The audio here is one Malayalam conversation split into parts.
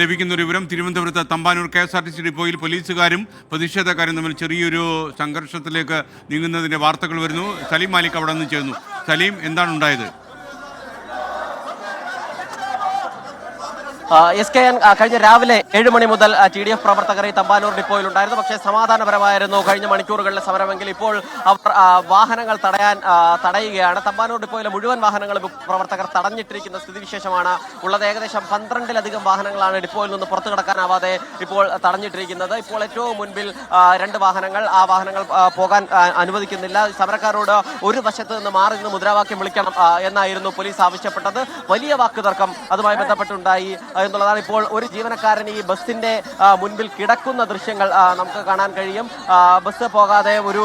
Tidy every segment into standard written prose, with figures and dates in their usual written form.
ലഭിക്കുന്ന ഒരു വിവരം തിരുവനന്തപുരത്ത് തമ്പാനൂർ KSRTC ഡിപ്പോയിൽ പോലീസുകാരും പ്രതിഷേധക്കാരും തമ്മിൽ ചെറിയൊരു സംഘർഷത്തിലേക്ക് നീങ്ങുന്നതിന്റെ വാർത്തകൾ വരുന്നു. സലീം മാലിക് അവിടെ നിന്ന് ചേർന്നു. സലീം, എന്താണ് ഉണ്ടായത്? SKN കഴിഞ്ഞ രാവിലെ 7 മണി മുതൽ TDF പ്രവർത്തകർ ഈ തമ്പാനൂർ ഡിപ്പോയിൽ ഉണ്ടായിരുന്നു. പക്ഷേ സമാധാനപരമായിരുന്നു കഴിഞ്ഞ മണിക്കൂറുകളിലെ സമരമെങ്കിൽ ഇപ്പോൾ അവർ വാഹനങ്ങൾ തടയുകയാണ്. തമ്പാനൂർ ഡിപ്പോയിലെ മുഴുവൻ വാഹനങ്ങളും പ്രവർത്തകർ തടഞ്ഞിട്ടിരിക്കുന്ന സ്ഥിതിവിശേഷമാണ് ഉള്ളത്. ഏകദേശം 12-ലധികം വാഹനങ്ങളാണ് ഡിപ്പോയിൽ നിന്ന് പുറത്തു കടക്കാനാവാതെ ഇപ്പോൾ തടഞ്ഞിട്ടിരിക്കുന്നത്. ഇപ്പോൾ ഏറ്റവും മുൻപിൽ 2 വാഹനങ്ങൾ, ആ വാഹനങ്ങൾ പോകാൻ അനുവദിക്കുന്നില്ല. സമരക്കാരോട് ഒരു വശത്ത് നിന്ന് മാറി നിന്ന് മുദ്രാവാക്യം വിളിക്കണം എന്നായിരുന്നു പോലീസ് ആവശ്യപ്പെട്ടത്. വലിയ വാക്കുതർക്കം അതുമായി ബന്ധപ്പെട്ടുണ്ടായി എന്നുള്ളതാണ്. ഇപ്പോൾ ഒരു ജീവനക്കാരൻ ഈ ബസിന്റെ മുൻപിൽ കിടക്കുന്ന ദൃശ്യങ്ങൾ നമുക്ക് കാണാൻ കഴിയും. ബസ് പോകാതെ ഒരു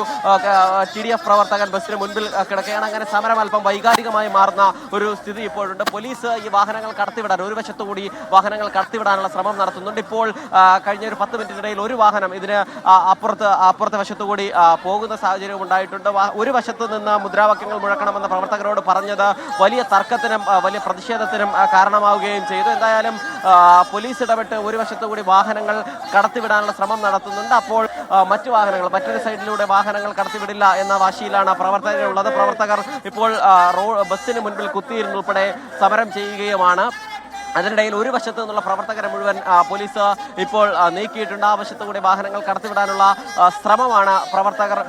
TDF പ്രവർത്തകൻ ബസിന് മുൻപിൽ കിടക്കുകയാണ്. അങ്ങനെ സമരം അല്പം വൈകാരികമായി മാറുന്ന ഒരു സ്ഥിതി ഇപ്പോഴുണ്ട്. പോലീസ് ഈ വാഹനങ്ങൾ കടത്തിവിടാൻ, ഒരു വശത്തുകൂടി വാഹനങ്ങൾ കടത്തിവിടാനുള്ള ശ്രമം നടത്തുന്നുണ്ട്. ഇപ്പോൾ കഴിഞ്ഞ ഒരു 10 മിനിറ്റിനിടയിൽ ഒരു വാഹനം ഇതിന് അപ്പുറത്തെ വശത്തുകൂടി പോകുന്ന സാഹചര്യം ഉണ്ടായിട്ടുണ്ട്. ഒരു വശത്ത് നിന്ന് മുദ്രാവാക്യങ്ങൾ മുഴക്കണമെന്ന് പ്രവർത്തകരോട് പറഞ്ഞത് വലിയ തർക്കത്തിനും വലിയ പ്രതിഷേധത്തിനും കാരണമാവുകയും ചെയ്തു. എന്തായാലും പോലീസ് ഇടപെട്ട് ഒരു വശത്തുകൂടി വാഹനങ്ങൾ കടത്തിവിടാനുള്ള ശ്രമം നടത്തുന്നുണ്ട്. അപ്പോൾ മറ്റൊരു സൈഡിലൂടെ വാഹനങ്ങൾ കടത്തിവിടില്ല എന്ന വാശിയിലാണ് പ്രവർത്തകരുള്ളത്. പ്രവർത്തകർ ഇപ്പോൾ ബസ്സിന് മുൻപിൽ കുത്തിയിരുന്നുൾപ്പെടെ സമരം ചെയ്യുകയുമാണ്. അതിനിടയിൽ ഒരു വശത്ത് നിന്നുള്ള പ്രവർത്തകരെ മുഴുവൻ പോലീസ് ഇപ്പോൾ നീക്കിയിട്ടുണ്ട്. ആ വശത്തു കൂടി വാഹനങ്ങൾ കടത്തിവിടാനുള്ള ശ്രമമാണ് പ്രവർത്തകർ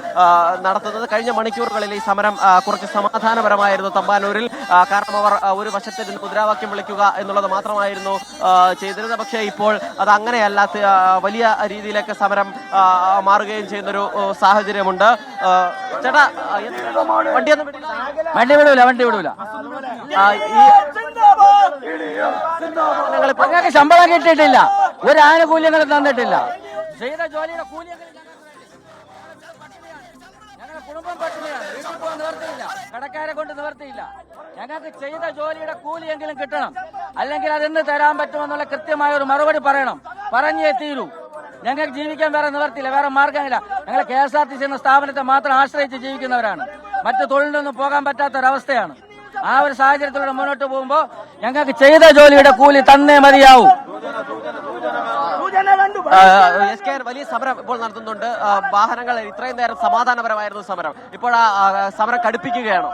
നടത്തുന്നത്. കഴിഞ്ഞ മണിക്കൂറുകളിൽ ഈ സമരം കുറച്ച് സമാധാനപരമായിരുന്നു തമ്പാനൂരിൽ. കാരണം അവർ ഒരു വശത്ത് നിന്ന് മുദ്രാവാക്യം വിളിക്കുക എന്നുള്ളത് മാത്രമായിരുന്നു ചെയ്തിരുന്നത്. പക്ഷേ ഇപ്പോൾ അത് അങ്ങനെയല്ല, വലിയ രീതിയിലേക്ക് സമരം മാറുകയും ചെയ്യുന്നൊരു സാഹചര്യമുണ്ട്. ചേട്ടാ, വണ്ടി വിടൂല. ഞങ്ങൾക്ക് ശമ്പളം കിട്ടിയിട്ടില്ല, ഒരു ആനുകൂല്യങ്ങളും തന്നിട്ടില്ല. ചെയ്ത ജോലിയുടെ കൂലി ഞങ്ങളുടെ കുടുംബം പട്ടിണിയാണ്, വീട്ടിൽ പോകാൻ നിവർത്തിയില്ല, കടക്കാരെ കൊണ്ട് നിവർത്തിയില്ല. ഞങ്ങൾക്ക് ചെയ്ത ജോലിയുടെ കൂലിയെങ്കിലും കിട്ടണം, അല്ലെങ്കിൽ അതെന്ന് തരാൻ പറ്റുമെന്നുള്ള കൃത്യമായ ഒരു മറുപടി പറയണം. പറഞ്ഞേ തീരൂ. ഞങ്ങൾക്ക് ജീവിക്കാൻ വേറെ നിവർത്തിയില്ല, വേറെ മാർഗമില്ല. ഞങ്ങൾ KSRTC എന്ന സ്ഥാപനത്തെ മാത്രം ആശ്രയിച്ച് ജീവിക്കുന്നവരാണ്. മറ്റു തൊഴിലൊന്നും പോകാൻ പറ്റാത്തൊരവസ്ഥയാണ്. ആ ഒരു സാഹചര്യത്തിലൂടെ മുന്നോട്ട് പോകുമ്പോൾ ഞങ്ങൾക്ക് ചെയ്ത ജോലിയുടെ കൂലി തന്നേ മതിയാവൂ. വലിയ സമരം ഇപ്പോൾ നടത്തുന്നുണ്ട്. വാഹനങ്ങൾ ഇത്രയും നേരം സമാധാനപരമായിരുന്നു സമരം, ഇപ്പോൾ സമരം കടുപ്പിക്കുകയാണോ?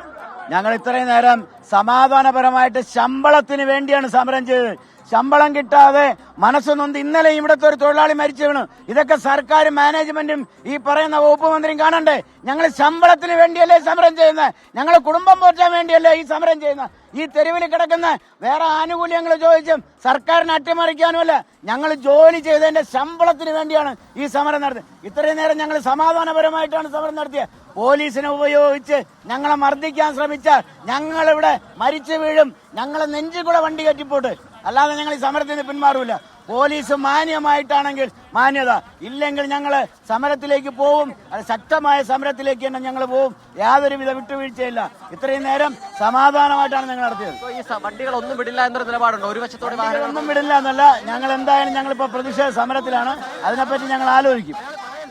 ഞങ്ങൾ ഇത്രയും നേരം സമാധാനപരമായിട്ട് ശമ്പളത്തിന് വേണ്ടിയാണ് സമരം ചെയ്തത്. ശമ്പളം കിട്ടാതെ മനസ്സ് നൊന്ത് ഇന്നലെ ഇവിടുത്തെ ഒരു തൊഴിലാളി മരിച്ചു വീണു. ഇതൊക്കെ സർക്കാർ മാനേജ്മെന്റും ഈ പറയുന്ന വകുപ്പ് മന്ത്രിയും കാണണ്ടേ? ഞങ്ങൾ ശമ്പളത്തിന് വേണ്ടിയല്ലേ സമരം ചെയ്യുന്നത്? ഞങ്ങൾ കുടുംബം പോറ്റാൻ വേണ്ടിയല്ലേ ഈ സമരം ചെയ്യുന്നത്? ഈ തെരുവിൽ കിടക്കുന്ന വേറെ ആനുകൂല്യങ്ങൾ ചോദിച്ചും സർക്കാരിനെ അട്ടിമറിക്കാനുമല്ല, ഞങ്ങൾ ജോലി ചെയ്തതിന്റെ ശമ്പളത്തിന് വേണ്ടിയാണ് ഈ സമരം നടത്തിയത്. ഇത്രയും നേരം ഞങ്ങൾ സമാധാനപരമായിട്ടാണ് സമരം നടത്തിയത്. പോലീസിനെ ഉപയോഗിച്ച് ഞങ്ങളെ മർദ്ദിക്കാൻ ശ്രമിച്ചാൽ ഞങ്ങളിവിടെ മരിച്ചു വീഴും. ഞങ്ങളെ നെഞ്ചിൽ കൂടെ വണ്ടി കയറ്റിപ്പോട്ട്, അല്ലാതെ ഞങ്ങൾ ഈ സമരത്തിൽ നിന്ന് പിന്മാറൂല. പോലീസ് മാന്യമായിട്ടാണെങ്കിൽ മാന്യത, ഇല്ലെങ്കിൽ ഞങ്ങൾ സമരത്തിലേക്ക് പോവും. അത് ശക്തമായ സമരത്തിലേക്ക് തന്നെ ഞങ്ങൾ പോവും. യാതൊരുവിധ വിട്ടുവീഴ്ചയില്ല. ഇത്രയും നേരം സമാധാനമായിട്ടാണ് ഞങ്ങൾ നടത്തിയത്. ഈ വണ്ടികളൊന്നും വിടില്ല എന്നൊരു നിലപാടുണ്ട്. ഒരു വശത്തോടെ ഒന്നും വിടില്ല എന്നല്ല, ഞങ്ങൾ എന്തായാലും ഞങ്ങളിപ്പോ പ്രതിഷേധ സമരത്തിലാണ്. അതിനെപ്പറ്റി ഞങ്ങൾ ആലോചിക്കും.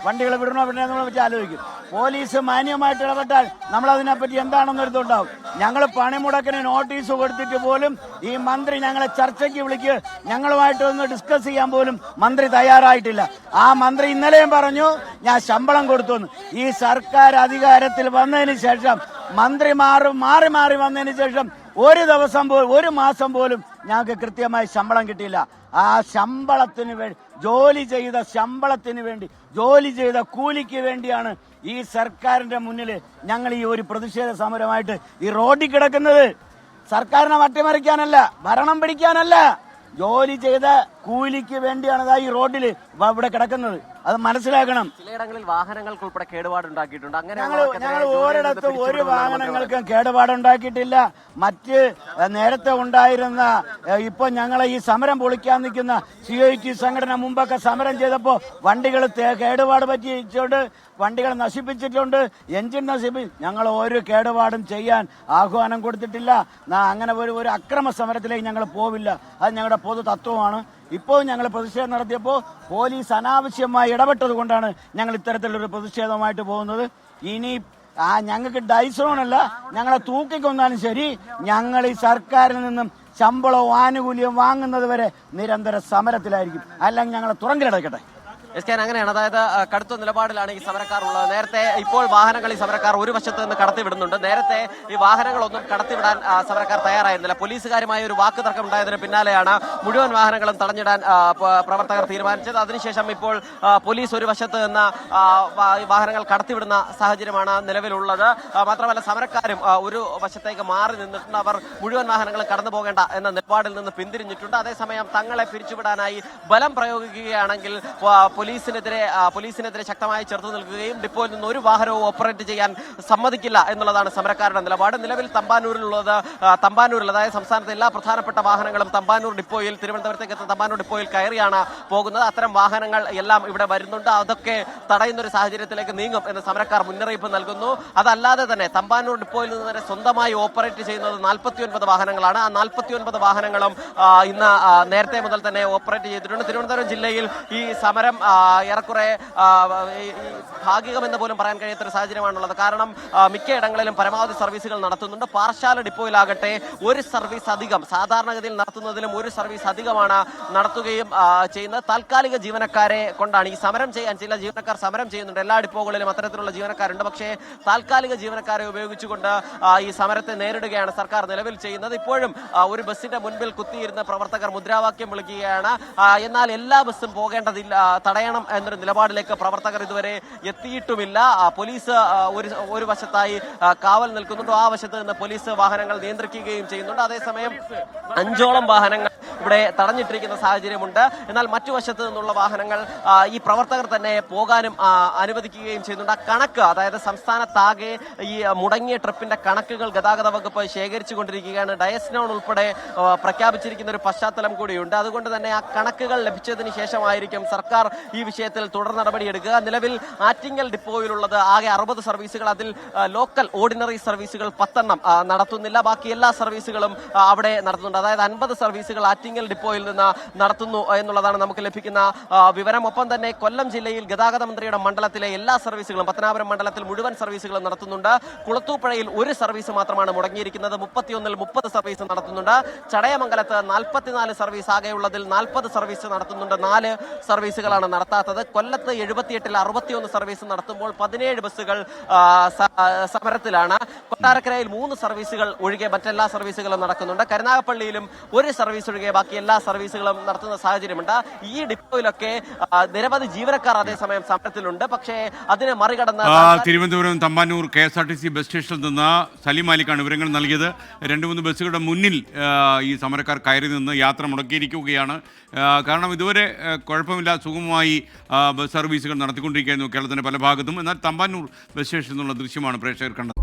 വണ്ടികൾ വിടണോ വിടണമെന്നതിനെ പറ്റി ആലോചിക്കും. പോലീസ് മാന്യമായിട്ട് ഇടപെട്ടാൽ നമ്മൾ അതിനെപ്പറ്റി എന്താണെന്നൊരിതുണ്ടാവും. ഞങ്ങൾ പണിമുടക്കിന് നോട്ടീസ് കൊടുത്തിട്ട് പോലും ഈ മന്ത്രി ഞങ്ങളെ ചർച്ചയ്ക്ക് വിളിക്കുക, ഞങ്ങളുമായിട്ടൊന്ന് ഡിസ്കസ് ചെയ്യാൻ പോലും മന്ത്രി തയ്യാറായിട്ടില്ല. ആ മന്ത്രി ഇന്നലെയും പറഞ്ഞു ഞാൻ ശമ്പളം കൊടുത്തുവെന്ന്. ഈ സർക്കാർ അധികാരത്തിൽ വന്നതിന് ശേഷം മന്ത്രി മാറി വന്നതിന് ശേഷം ഒരു മാസം പോലും ഞങ്ങൾക്ക് കൃത്യമായി ശമ്പളം കിട്ടിയില്ല. ആ ശമ്പളത്തിന് വേണ്ടി, ജോലി ചെയ്ത ശമ്പളത്തിന് വേണ്ടി, ജോലി ചെയ്ത കൂലിക്ക് വേണ്ടിയാണ് ഈ സർക്കാരിന്റെ മുന്നിൽ ഞങ്ങൾ ഈ ഒരു പ്രതിഷേധ സമരമായിട്ട് ഈ റോഡിൽ കിടക്കുന്നത്. സർക്കാരിനെ അട്ടിമറിക്കാനല്ല, ഭരണം പിടിക്കാനല്ല, ജോലി ചെയ്ത കൂലിക്ക് വേണ്ടിയാണ് ഈ റോഡിൽ ഇവിടെ കിടക്കുന്നത്. അത് മനസ്സിലാക്കണം. ചിലയിടങ്ങളിൽ വാഹനങ്ങൾക്ക് ഉൾപ്പെടെ കേടുപാടുണ്ടാക്കിയിട്ടുണ്ട്. അങ്ങനെ ഞങ്ങൾ ഒരിടത്തും ഒരു വാഹനങ്ങൾക്കും കേടുപാടുണ്ടാക്കിയിട്ടില്ല. മറ്റ് നേരത്തെ ഉണ്ടായിരുന്ന, ഇപ്പൊ ഞങ്ങളെ ഈ സമരം പൊളിക്കാൻ നിൽക്കുന്ന CIT സംഘടന മുമ്പൊക്കെ സമരം ചെയ്തപ്പോ വണ്ടികൾ കേടുപാട് പറ്റിയിട്ടുണ്ട്, വണ്ടികൾ നശിപ്പിച്ചിട്ടുണ്ട്, എഞ്ചിൻ ഞങ്ങൾ ഒരു കേടുപാടും ചെയ്യാൻ ആഹ്വാനം കൊടുത്തിട്ടില്ല. അങ്ങനെ ഒരു അക്രമ സമരത്തിലേക്ക് ഞങ്ങൾ പോവില്ല. അത് ഞങ്ങളുടെ പൊതു തത്വമാണ്. ഇപ്പോൾ ഞങ്ങൾ പ്രതിഷേധം നടത്തിയപ്പോൾ പോലീസ് അനാവശ്യമായി ഇടപെട്ടത് കൊണ്ടാണ് ഞങ്ങൾ ഇത്തരത്തിലൊരു പ്രതിഷേധമായിട്ട് പോകുന്നത്. ഇനി ഞങ്ങൾക്ക് ഡൈസോണല്ല, ഞങ്ങളെ തൂക്കിക്കൊന്നാലും ശരി, ഞങ്ങൾ ഈ സർക്കാരിൽ നിന്നും ശമ്പളവും ആനുകൂല്യവും വാങ്ങുന്നത് വരെ നിരന്തര സമരത്തിലായിരിക്കും. അല്ലെങ്കിൽ ഞങ്ങളെ തുറങ്കിലടക്കട്ടെ. അങ്ങനെയാണ്. അതായത് കടുത്ത നിലപാടിലാണ് ഈ സമരക്കാർ ഉള്ളത്. നേരത്തെ ഇപ്പോൾ വാഹനങ്ങൾ ഈ സമരക്കാർ ഒരു വശത്ത് നിന്ന് കടത്തിവിടുന്നുണ്ട്. നേരത്തെ ഈ വാഹനങ്ങളൊന്നും കടത്തിവിടാൻ സമരക്കാർ തയ്യാറായിരുന്നില്ല. പോലീസുകാരുമായ ഒരു വാക്ക് തർക്കം ഉണ്ടായതിന് പിന്നാലെയാണ് മുഴുവൻ വാഹനങ്ങളും തടഞ്ഞിടാൻ പ്രവർത്തകർ തീരുമാനിച്ചത്. അതിനുശേഷം ഇപ്പോൾ പോലീസ് ഒരു വശത്ത് നിന്ന് വാഹനങ്ങൾ കടത്തിവിടുന്ന സാഹചര്യമാണ് നിലവിലുള്ളത്. മാത്രമല്ല സമരക്കാരും ഒരു വശത്തേക്ക് മാറി നിന്നിട്ടുണ്ട്. അവർ മുഴുവൻ വാഹനങ്ങളും കടന്നു പോകേണ്ട എന്ന നിലപാടിൽ നിന്ന് പിന്തിരിഞ്ഞിട്ടുണ്ട്. അതേസമയം തങ്ങളെ പിരിച്ചുവിടാനായി ബലം പ്രയോഗിക്കുകയാണെങ്കിൽ പോലീസിനെതിരെ ശക്തമായി ചെറുത്തു നിൽക്കുകയും ഡിപ്പോയിൽ നിന്ന് ഒരു വാഹനവും ഓപ്പറേറ്റ് ചെയ്യാൻ സമ്മതിക്കില്ല എന്നുള്ളതാണ് സമരക്കാരുടെ നിലപാട്. നിലവിൽ തമ്പാനൂരിൽ അതായത് സംസ്ഥാനത്തെ എല്ലാ പ്രധാനപ്പെട്ട വാഹനങ്ങളും തമ്പാനൂർ ഡിപ്പോയിൽ, തിരുവനന്തപുരത്തേക്ക് എത്തുന്ന തമ്പാനൂർ ഡിപ്പോയിൽ കയറിയാണ് പോകുന്നത്. അത്തരം വാഹനങ്ങൾ എല്ലാം ഇവിടെ വരുന്നുണ്ട്. അതൊക്കെ തടയുന്ന ഒരു സാഹചര്യത്തിലേക്ക് നീങ്ങും എന്ന് സമരക്കാർ മുന്നറിയിപ്പ് നൽകുന്നു. അതല്ലാതെ തന്നെ തമ്പാനൂർ ഡിപ്പോയിൽ നിന്ന് തന്നെ സ്വന്തമായി ഓപ്പറേറ്റ് ചെയ്യുന്നത് 49 വാഹനങ്ങളാണ്. ആ 49 വാഹനങ്ങളും ഇന്ന് നേരത്തെ മുതൽ തന്നെ ഓപ്പറേറ്റ് ചെയ്തിട്ടുണ്ട്. തിരുവനന്തപുരം ജില്ലയിൽ ഈ സമരം ഏറെക്കുറെ ഭാഗികമെന്ന് പോലും പറയാൻ കഴിയാത്തൊരു സാഹചര്യമാണുള്ളത്. കാരണം മിക്കയിടങ്ങളിലും പരമാവധി സർവീസുകൾ നടത്തുന്നുണ്ട്. പാറശാല ഡിപ്പോയിലാകട്ടെ ഒരു സർവീസ് അധികം, സാധാരണഗതിയിൽ നടത്തുന്നതിലും ഒരു സർവീസ് അധികമാണ് നടത്തുകയും ചെയ്യുന്നത്. താൽക്കാലിക ജീവനക്കാരെ കൊണ്ടാണ് ഈ സമരം ചെയ്യാൻ. ചില ജീവനക്കാർ സമരം ചെയ്യുന്നുണ്ട്. എല്ലാ ഡിപ്പോകളിലും അത്തരത്തിലുള്ള ജീവനക്കാരുണ്ട്. പക്ഷേ താൽക്കാലിക ജീവനക്കാരെ ഉപയോഗിച്ചുകൊണ്ട് ഈ സമരത്തെ നേരിടുകയാണ് സർക്കാർ നിലവിൽ ചെയ്യുന്നത്. ഇപ്പോഴും ഒരു ബസ്സിന്റെ മുൻപിൽ കുത്തിയിരുന്ന പ്രവർത്തകർ മുദ്രാവാക്യം വിളിക്കുകയാണ്. എന്നാൽ എല്ലാ ബസ്സും പോകേണ്ടതില്ല, തടയണം എന്നൊരു നിലപാടിലേക്ക് പ്രവർത്തകർ ഇതുവരെ എത്തിയിട്ടുമില്ല. പോലീസ് ഒരു വശത്തായി കാവൽ നിൽക്കുന്നുണ്ട്. ആ വശത്ത് നിന്ന് പോലീസ് വാഹനങ്ങൾ നിയന്ത്രിക്കുകയും ചെയ്യുന്നുണ്ട്. അതേസമയം 5ഓളം വാഹനങ്ങൾ ഇവിടെ തടഞ്ഞിട്ടിരിക്കുന്ന സാഹചര്യമുണ്ട്. എന്നാൽ മറ്റു വശത്ത് നിന്നുള്ള വാഹനങ്ങൾ ഈ പ്രവർത്തകർ തന്നെ പോകാനും അനുവദിക്കുകയും ചെയ്യുന്നുണ്ട്. ആ കണക്ക്, അതായത് സംസ്ഥാനത്താകെ ഈ മുടങ്ങിയ ട്രിപ്പിന്റെ കണക്കുകൾ ഗതാഗത വകുപ്പ് ശേഖരിച്ചു കൊണ്ടിരിക്കുകയാണ്. ഡയസ്നോൺ ഉൾപ്പെടെ പ്രഖ്യാപിച്ചിരിക്കുന്ന ഒരു പശ്ചാത്തലം കൂടിയുണ്ട്. അതുകൊണ്ട് തന്നെ ആ കണക്കുകൾ ലഭിച്ചതിന് ശേഷമായിരിക്കും സർക്കാർ ഈ വിഷയത്തിൽ തുടർ നടപടിയെടുക്കുക. നിലവിൽ ആറ്റിങ്ങൽ ഡിപ്പോയിലുള്ളത് ആകെ 60 സർവീസുകൾ. അതിൽ ലോക്കൽ ഓർഡിനറി സർവീസുകൾ 10 എണ്ണം നടത്തുന്നില്ല. ബാക്കി എല്ലാ സർവീസുകളും അവിടെ നടത്തുന്നുണ്ട്. അതായത് 50 സർവീസുകൾ ആറ്റിങ്ങൽ ഡിപ്പോയിൽ നിന്ന് നടത്തുന്നു എന്നുള്ളതാണ് നമുക്ക് ലഭിക്കുന്ന വിവരം. ഒപ്പം തന്നെ കൊല്ലം ജില്ലയിൽ ഗതാഗത മന്ത്രിയുടെ മണ്ഡലത്തിലെ എല്ലാ സർവീസുകളും, പത്തനാപുരം മണ്ഡലത്തിൽ മുഴുവൻ സർവീസുകളും നടത്തുന്നുണ്ട്. കുളത്തൂപ്പുഴയിൽ ഒരു സർവീസ് മാത്രമാണ് മുടങ്ങിയിരിക്കുന്നത്. 31-ൽ 30 സർവീസ് നടത്തുന്നുണ്ട്. ചടയമംഗലത്ത് 44 സർവീസ് ആകെയുള്ളതിൽ 40 സർവീസ് നടത്തുന്നുണ്ട്. 4 സർവീസുകളാണ് നടത്താത്തത്. കൊല്ലത്ത് 78-ൽ 61 സർവീസ് നടത്തുമ്പോൾ 17 ബസ്സുകൾ സമരത്തിലാണ്. കൊട്ടാരക്കരയിൽ 3 സർവീസുകൾ ഒഴികെ മറ്റെല്ലാ സർവീസുകളും നടക്കുന്നുണ്ട്. കരുനാഗപ്പള്ളിയിലും ഒരു സർവീസ് ഒഴികെ ബാക്കി എല്ലാ സർവീസുകളും നടത്തുന്ന സാഹചര്യമുണ്ട്. ഈ ഡിപ്പോയിലൊക്കെ നിരവധി ജീവനക്കാർ അതേസമയം സമരത്തിലുണ്ട്. പക്ഷേ അതിനെ മറികടന്ന് തിരുവനന്തപുരം തമ്പാനൂർ KSRTC ബസ് സ്റ്റേഷനിൽ നിന്ന് സലീം മാലിക്കാണ് വിവരങ്ങൾ നൽകിയത്. 2-3 ബസ്സുകളുടെ മുന്നിൽ ഈ സമരക്കാർ കയറി നിന്ന് യാത്ര മുടക്കിയിരിക്കുകയാണ്. കാരണം ഇതുവരെ കുഴപ്പമില്ല, സുഗമമായി ബസ് സർവീസുകൾ നടത്തിക്കൊണ്ടിരിക്കുകയായിരുന്നു കേരളത്തിൻ്റെ പല ഭാഗത്തും. എന്നാൽ തമ്പാനൂർ ബസ് സ്റ്റേഷനിൽ നിന്നുള്ള ദൃശ്യമാണ് പ്രേക്ഷകർ കണ്ടത്.